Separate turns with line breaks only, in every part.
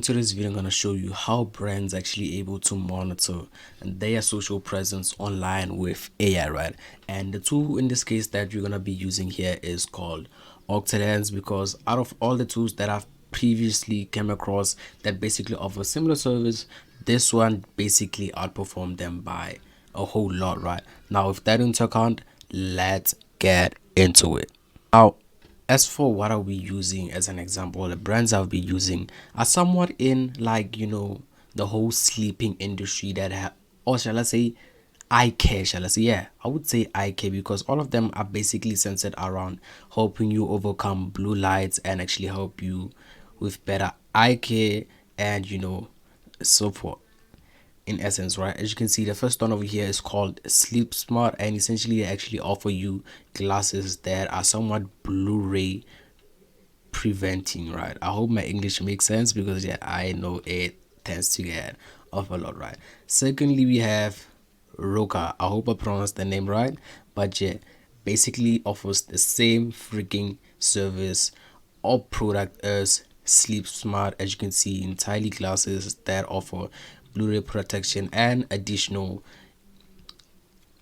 In today's video, I'm going to show you how brands actually able to monitor their social presence online with AI, right? And the tool in this case that you're going to be using here is called Octolens, because out of all the tools that I've previously came across that basically offer similar service, this one basically outperformed them by a whole lot, right? Now, with that into account, let's get into it. Now, as for what are we using as an example, the brands I'll be using are somewhat in, like, the whole sleeping industry that have, or shall I say, eye care, shall I say? Yeah, I would say eye care, because all of them are basically centered around helping you overcome blue lights and actually help you with better eye care and so forth, in essence, right? As you can see, the first one over here is called Sleep Smart, and essentially they actually offer you glasses that are somewhat Blu-ray preventing, right? I hope my English makes sense, because yeah, I know it tends to get off a lot, right? Secondly, we have Roka. I hope I pronounced the name right, but yeah, basically offers the same freaking service or product as Sleep Smart. As you can see, entirely glasses that offer Blu-ray protection and additional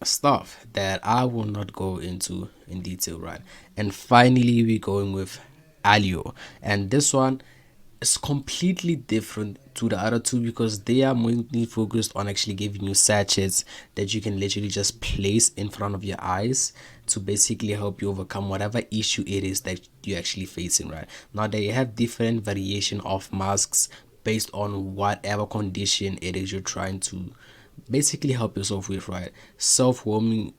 stuff that I will not go into in detail, right? And finally, we're going with Alio, and this one is completely different to the other two, because they are mainly focused on actually giving you sachets that you can literally just place in front of your eyes to basically help you overcome whatever issue it is that you're actually facing, right? Now, they have different variation of masks based on whatever condition it is you're trying to basically help yourself with, right? Self-warming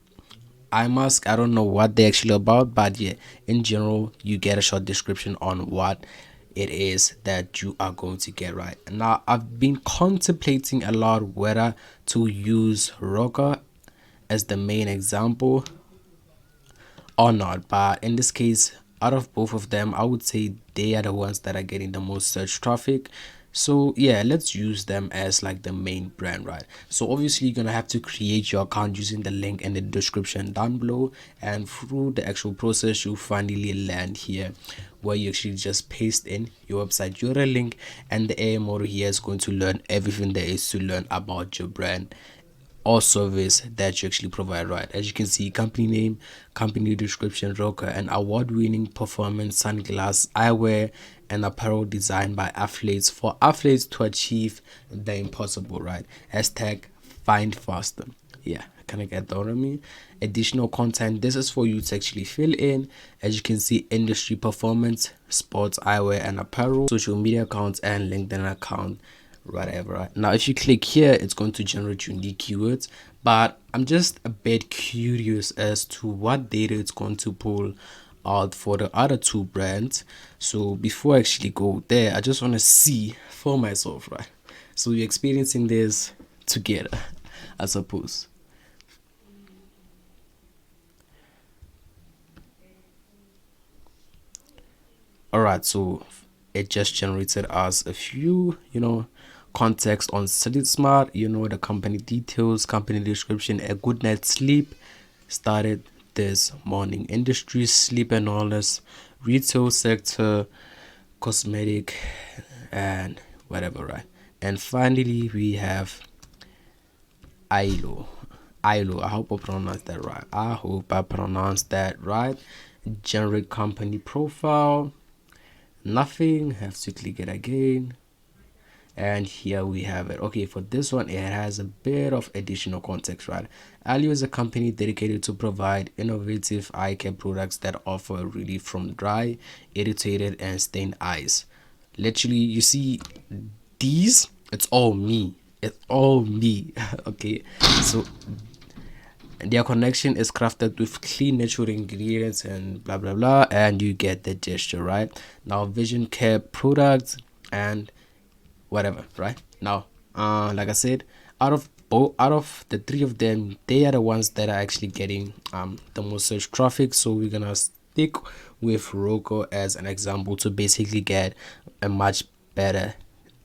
eye mask, I don't know what they're actually about, but yeah, in general, you get a short description on what it is that you are going to get, right? Now, I've been contemplating a lot whether to use Rocker as the main example or not, but in this case, out of both of them, I would say they are the ones that are getting the most search traffic. So yeah, let's use them as like the main brand, right? So obviously you're gonna have to create your account using the link in the description down below, and through the actual process you'll finally land here where you actually just paste in your website URL link, and the AI model here is going to learn everything there is to learn about your brand or service that you actually provide, right? As you can see, company name, company description, Roker, an award-winning performance sunglass eyewear and apparel designed by athletes for athletes to achieve the impossible, right? Hashtag find faster. Yeah, kind of get that on me. Additional content, this is for you to actually fill in. As you can see, industry performance, sports eyewear and apparel, social media accounts and LinkedIn account, whatever, right? Now, if you click here, it's going to generate unique keywords, but I'm just a bit curious as to what data it's going to pull out for the other two brands. So before I actually go there, I just want to see for myself, right? So we're experiencing this together, I suppose. All right, so it just generated us a few context on Sleep Smart, the company details, company description, a good night's sleep started this morning, industry, sleep and wellness, retail sector, cosmetic, and whatever, right? And finally we have ILO. I hope I pronounced that right. Generate company profile. Nothing. Have to click it again. And here we have it. Okay, for this one, it has a bit of additional context, right? Alio is a company dedicated to provide innovative eye care products that offer relief from dry, irritated, and stained eyes. Literally, you see these, it's all me. It's all me. Okay, so their connection is crafted with clean natural ingredients and blah blah blah, and you get the gesture, right? Now, vision care products and whatever, right? Now, like I said, out of the three of them, they are the ones that are actually getting the most search traffic. So we're gonna stick with Roku as an example to basically get a much better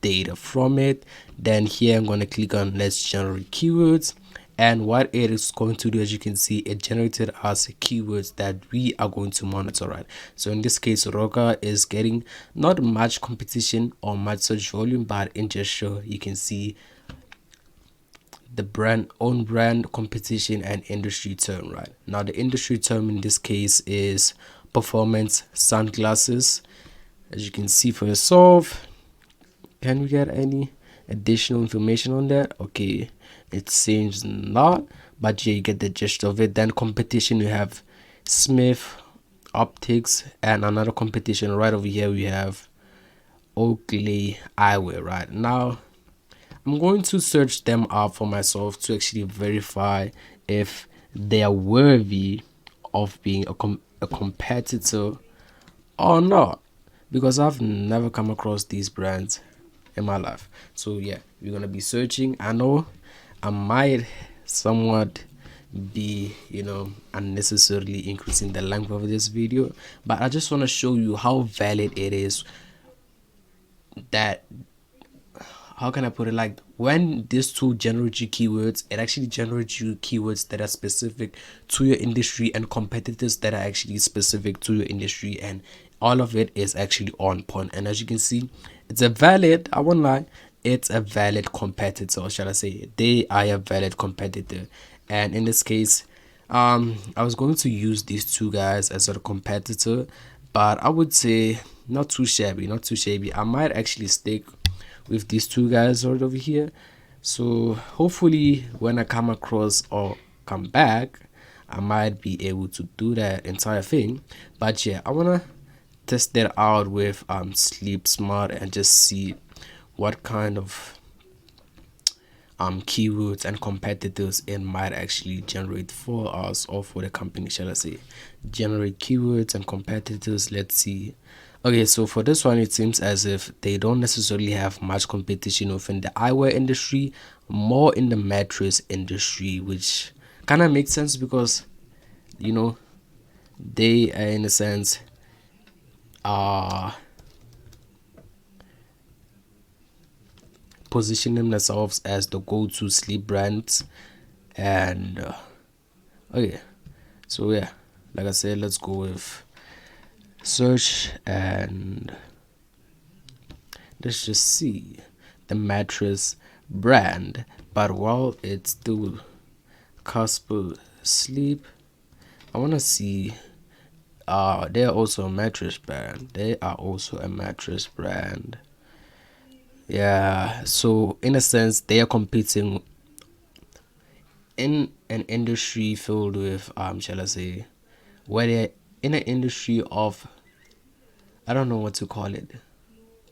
data from it. Then here I'm gonna click on let's generate keywords, And what it is going to do, as you can see, it generated us keywords that we are going to monitor, right? So in this case, Roka is getting not much competition or much search volume, but in gesture you can see the brand, own brand, competition, and industry term, right? Now the industry term in this case is performance sunglasses. As you can see for yourself, can we get any additional information on that? Okay, it seems not, but yeah, you get the gist of it. Then competition, you have Smith Optics, and another competition right over here we have Oakley Eyewear. Right now I'm going to search them up for myself to actually verify if they are worthy of being a competitor or not, because I've never come across these brands in my life. So yeah, we're gonna be searching. I know I might somewhat be, unnecessarily increasing the length of this video, but I just want to show you how valid it is that, how can I put it, like when this tool generates you keywords, it actually generates you keywords that are specific to your industry and competitors that are actually specific to your industry, and all of it is actually on point. And as you can see, it's a valid, I won't lie, it's a valid competitor, or shall I say they are a valid competitor. And in this case, I was going to use these two guys as a competitor, but I would say not too shabby, not too shabby. I might actually stick with these two guys right over here. So hopefully when I come across or come back, I might be able to do that entire thing. But yeah, I wanna test that out with Sleep Smart and just see what kind of keywords and competitors it might actually generate for us, or for the company, shall I say. Generate keywords and competitors. Let's see. Okay, so for this one, it seems as if they don't necessarily have much competition within the eyewear industry, more in the mattress industry, which kind of makes sense because, you know, they are, in a sense, are positioning themselves as the go-to sleep brands. And okay, so yeah, like I said, let's go with search, and let's just see the mattress brand. But while it's still Casper Sleep, I want to see they're also a mattress brand. They are also a mattress brand. Yeah, so in a sense they are competing in an industry filled with shall I say, where they're in an industry of, I don't know what to call it,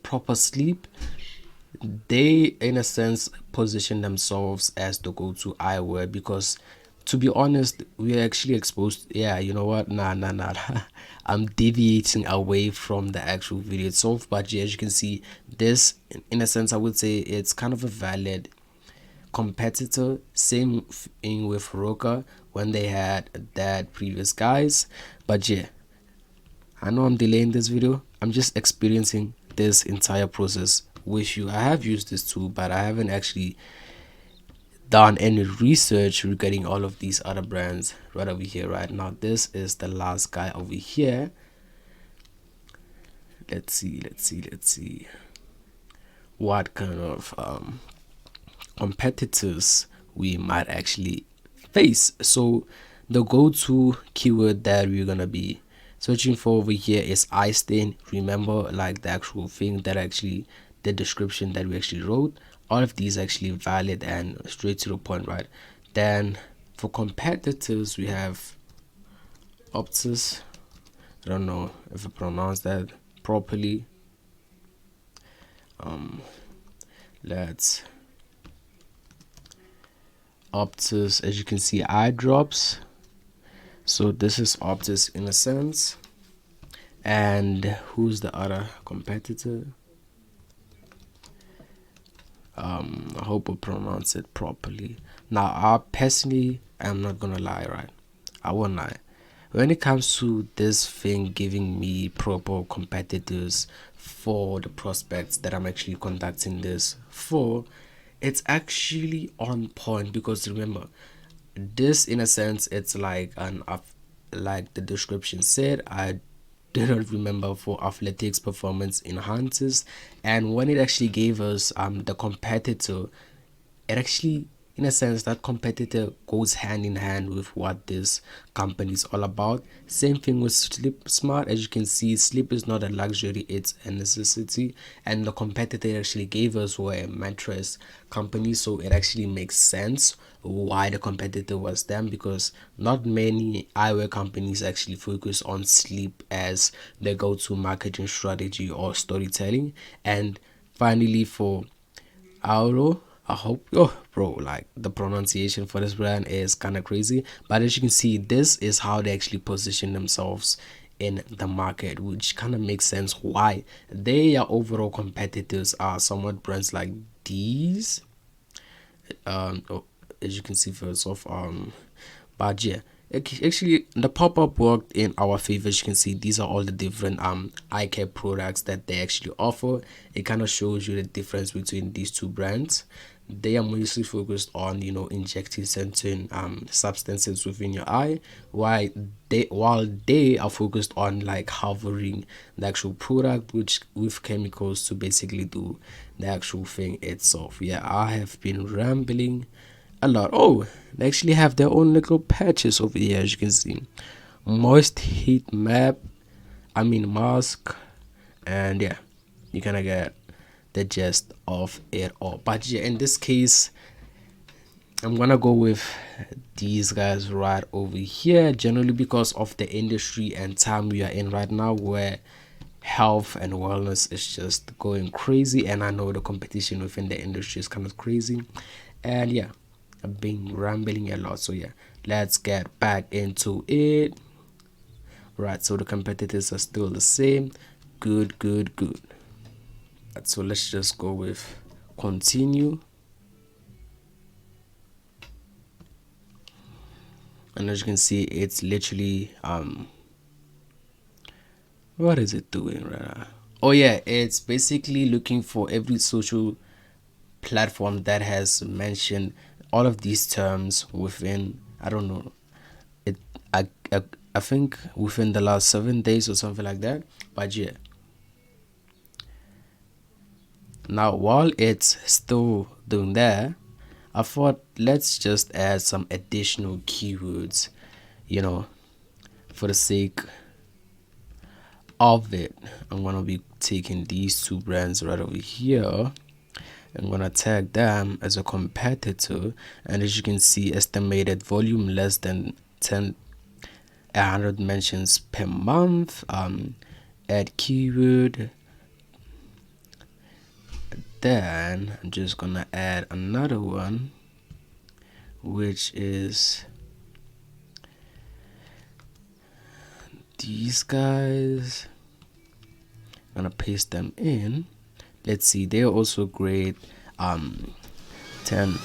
proper sleep. They in a sense position themselves as the go-to eyewear, because to be honest, we are actually exposed, yeah, you know what, nah. I'm deviating away from the actual video itself, but yeah, as you can see, this in a sense I would say it's kind of a valid competitor. Same thing with Roka when they had that previous guys. But yeah, I know I'm delaying this video. I'm just experiencing this entire process with you. I have used this tool, but I haven't actually done any research regarding all of these other brands right over here. Right now, this is the last guy over here. Let's see what kind of competitors we might actually face. So the go-to keyword that we're gonna be searching for over here is eye stain. Remember, like the actual thing that actually, the description that we actually wrote, all of these actually valid and straight to the point, right? Then for competitors we have Optus. I don't know if I pronounced that properly. Let's Optus, as you can see, eye drops. So this is Optus in a sense. And who's the other competitor? I hope I pronounce it properly. Now, I personally am not gonna lie, right? I won't lie. When it comes to this thing giving me proper competitors for the prospects that I'm actually conducting this for, it's actually on point, because remember, this in a sense it's like like the description said, I do not remember, for athletics performance enhances. And when it actually gave us the competitor, it actually, in a sense, that competitor goes hand in hand with what this company is all about. Same thing with sleep smart. As you can see, sleep is not a luxury, it's a necessity. And the competitor actually gave us were a mattress company, so it actually makes sense why the competitor was them, because not many eyewear companies actually focus on sleep as their go-to marketing strategy or storytelling. And finally, for Auro, I hope, oh bro, like the pronunciation for this brand is kind of crazy, but as you can see, this is how they actually position themselves in the market, which kind of makes sense why their overall competitors are somewhat brands like these. Oh, as you can see first off, but yeah, actually the pop-up worked in our favor. As you can see, these are all the different eye care products that they actually offer. It kind of shows you the difference between these two brands. They are mostly focused on, injecting certain substances within your eye, while they are focused on like hovering the actual product, which with chemicals to basically do the actual thing itself. Yeah, I have been rambling a lot. Oh, they actually have their own little patches over here, as you can see. Moist heat map, I mean mask, and yeah, you kind of get the gist of it all. But yeah, in this case, I'm gonna go with these guys right over here, generally because of the industry and time we are in right now, where health and wellness is just going crazy, and I know the competition within the industry is kind of crazy. And yeah, I've been rambling a lot, so yeah, let's get back into it. Right, so the competitors are still the same. Good, good, good. Right, so let's just go with continue. And as you can see, it's literally what is it doing right now? Oh yeah, it's basically looking for every social platform that has mentioned all of these terms within, I don't know, it I, I I think within the last 7 days or something like that. But yeah, now while it's still doing that, I thought let's just add some additional keywords, you know, for the sake of it. I'm gonna be taking these two brands right over here. I'm gonna tag them as a competitor, and as you can see, estimated volume less than 10 100 mentions per month. Add keyword. Then I'm just gonna add another one, which is these guys. I'm gonna paste them in. Let's see, they're also great. 10.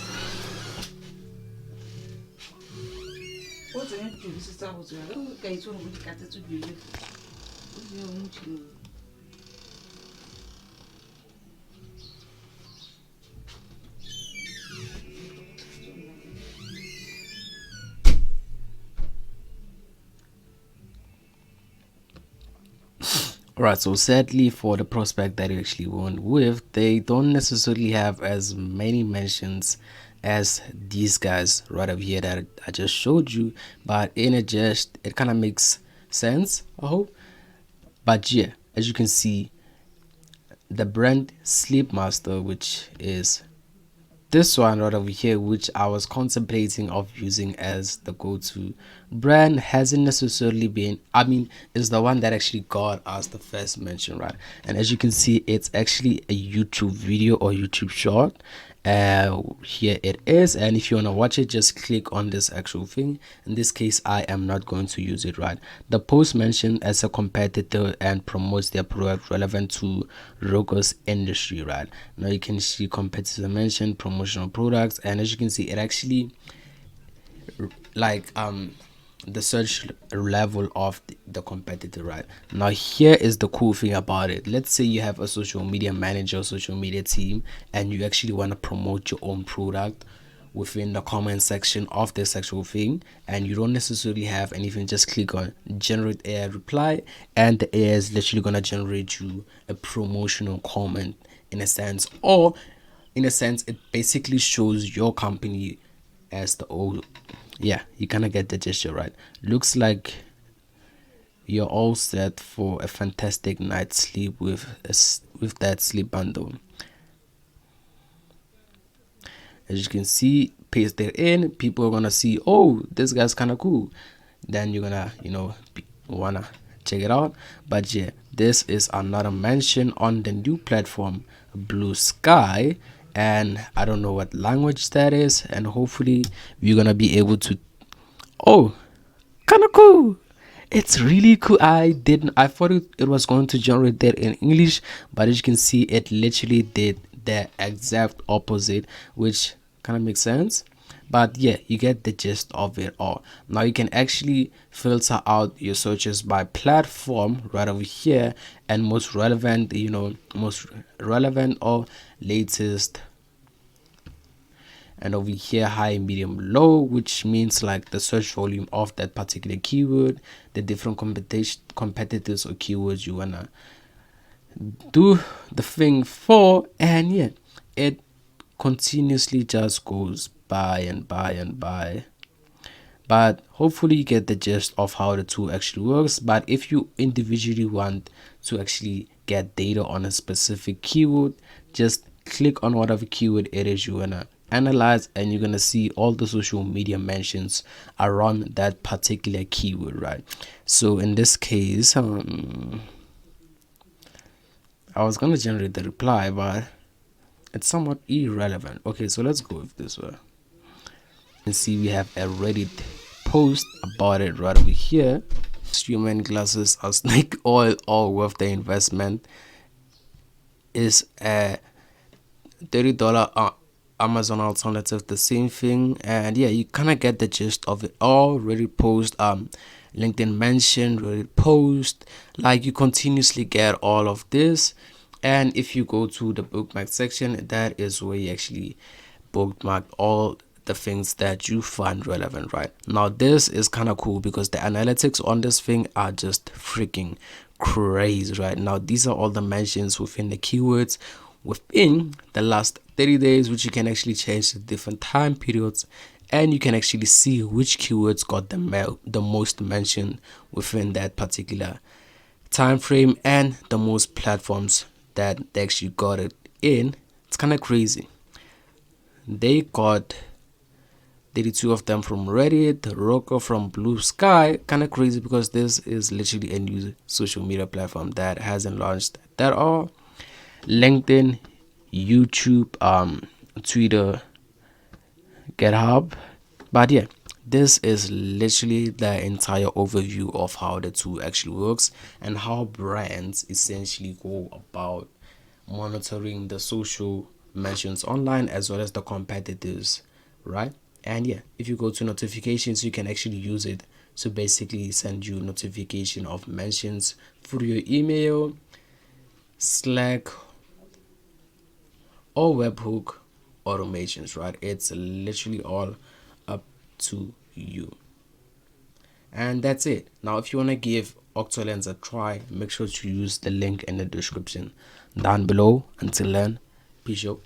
Right, so sadly for the prospect that you actually went with, they don't necessarily have as many mentions as these guys right up here that I just showed you, but in it kind of makes sense, I hope. But yeah, as you can see, the brand Sleep Master, which is this one right over here, which I was contemplating of using as the go-to brand, hasn't necessarily been, I mean, is the one that actually got us the first mention, right? And as you can see, it's actually a YouTube video or YouTube short. Here it is, and if you want to watch it, just click on this actual thing. In this case, I am not going to use it, right? The post mentioned as a competitor and promotes their product relevant to Rogo's industry, right? Now you can see competitor mentioned, promotional products, and as you can see, it actually like the search level of the competitor, right? Now here is the cool thing about it. Let's say you have a social media manager, social media team, and you actually want to promote your own product within the comment section of this actual thing, and you don't necessarily have anything. Just click on generate AI reply, and the AI is literally gonna generate you a promotional comment in a sense, or in a sense it basically shows your company as the old. Yeah, you kind of get the gesture, right? Looks like you're all set for a fantastic night's sleep with that sleep bundle. As you can see, paste it in, people are gonna see, oh, this guy's kind of cool. Then you're gonna, wanna check it out. But yeah, this is another mention on the new platform, Blue Sky, and I don't know what language that is, and hopefully we're gonna be able to. Oh, kind of cool. It's really cool. I thought it was going to generate that in English, but as you can see, it literally did the exact opposite, which kind of makes sense. But yeah, you get the gist of it all. Now you can actually filter out your searches by platform right over here, and most relevant, most relevant or latest, and over here high, medium, low, which means like the search volume of that particular keyword, the different competitors or keywords you wanna do the thing for. And yeah, it continuously just goes by and by and by, but hopefully you get the gist of how the tool actually works. But if you individually want to actually get data on a specific keyword, just click on whatever keyword it is you wanna analyze, and you're gonna see all the social media mentions around that particular keyword, right? So in this case, I was gonna generate the reply, but it's somewhat irrelevant. Okay, so let's go with this one. And see, we have a Reddit post about it right over here. Human glasses are snake oil, all worth the investment. Is a $30 Amazon alternative, the same thing. And yeah, you kind of get the gist of it all. Reddit post, LinkedIn mention, Reddit post, like you continuously get all of this. And if you go to the bookmark section, that is where you actually bookmark all the things that you find relevant. Right now, this is kind of cool because the analytics on this thing are just freaking crazy. Right now, these are all the mentions within the keywords within the last 30 days, which you can actually change to different time periods, and you can actually see which keywords got the most mention within that particular time frame, and the most platforms that they actually got it in. It's kind of crazy. They got 32 of them from Reddit, Roku from Blue Sky. Kind of crazy because this is literally a new social media platform that hasn't launched at all. LinkedIn, YouTube, Twitter, GitHub. But yeah, this is literally the entire overview of how the tool actually works and how brands essentially go about monitoring the social mentions online as well as the competitors, right? And yeah, if you go to notifications, you can actually use it to basically send you notification of mentions through your email, Slack, or webhook automations, right? It's literally all up to you. And that's it. Now if you want to give Octolens a try, make sure to use the link in the description down below. Until then, peace out.